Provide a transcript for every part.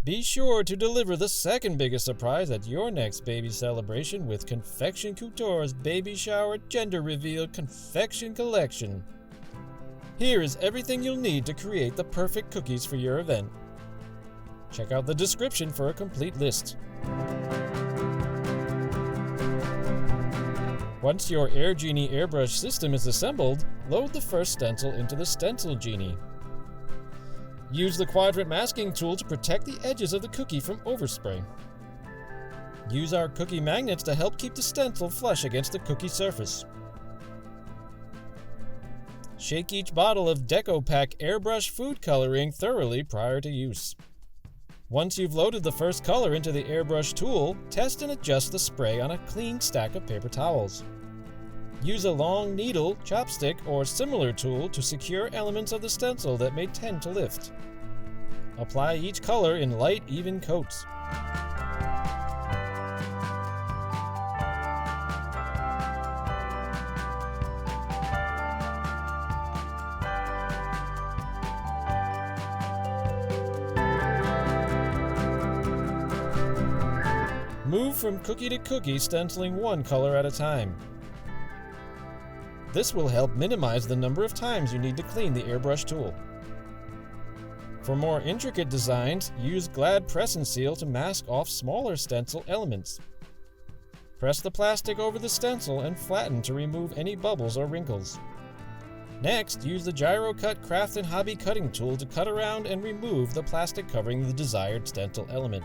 Be sure to deliver the second biggest surprise at your next baby celebration with Confection Couture's Baby Shower Gender Reveal Confection Collection. Here is everything you'll need to create the perfect cookies for your event. Check out the description for a complete list. Once your Air Genie airbrush system is assembled, load the first stencil into the Stencil Genie. Use the Quadrant Masking Tool to protect the edges of the cookie from overspray. Use our cookie magnets to help keep the stencil flush against the cookie surface. Shake each bottle of DecoPac airbrush food coloring thoroughly prior to use. Once you've loaded the first color into the airbrush tool, test and adjust the spray on a clean stack of paper towels. Use a long needle, chopstick, or similar tool to secure elements of the stencil that may tend to lift. Apply each color in light, even coats. Move from cookie to cookie, stenciling one color at a time. This will help minimize the number of times you need to clean the airbrush tool. For more intricate designs, use Glad Press and Seal to mask off smaller stencil elements. Press the plastic over the stencil and flatten to remove any bubbles or wrinkles. Next, use the Gyro-Cut Craft and Hobby cutting tool to cut around and remove the plastic covering the desired stencil element.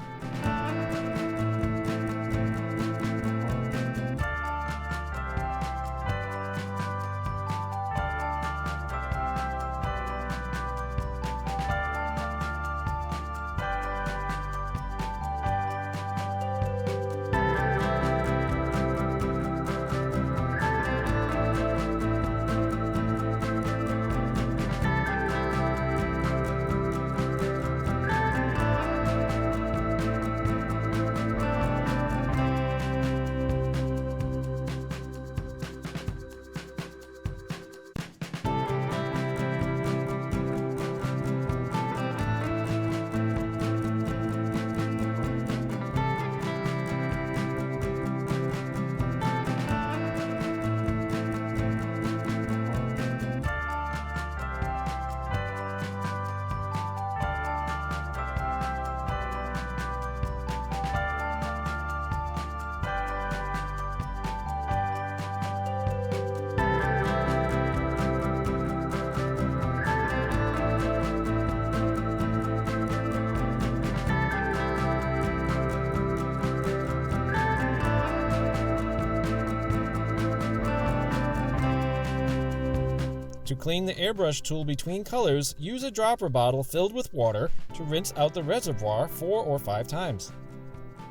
To clean the airbrush tool between colors, use a dropper bottle filled with water to rinse out the reservoir 4 or 5 times.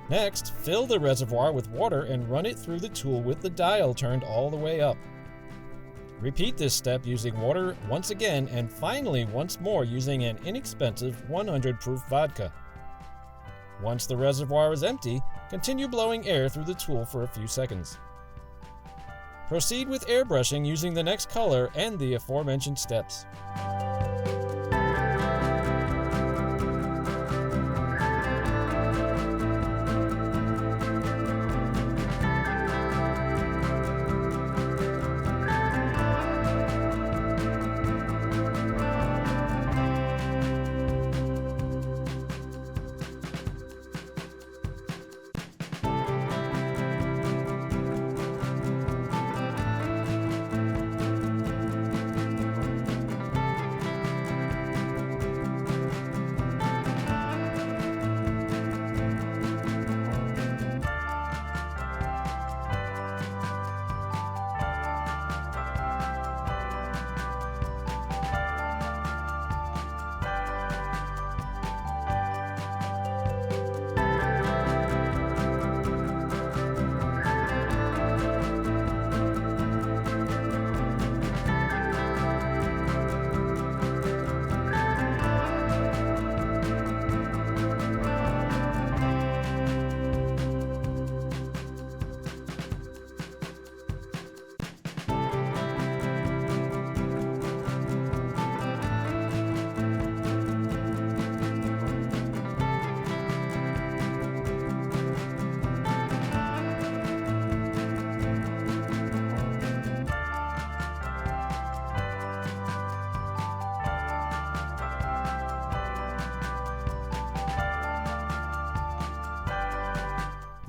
Next, fill the reservoir with water and run it through the tool with the dial turned all the way up. Repeat this step using water once again and finally once more using an inexpensive 100 proof vodka. Once the reservoir is empty, continue blowing air through the tool for a few seconds. Proceed with airbrushing using the next color and the aforementioned steps.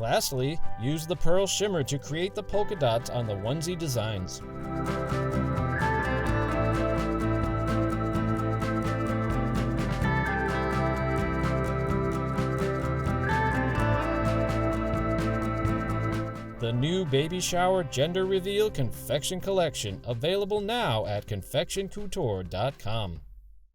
Lastly, use the pearl shimmer to create the polka dots on the onesie designs. The new Baby Shower Gender Reveal Confection Collection, available now at ConfectionCouture.com.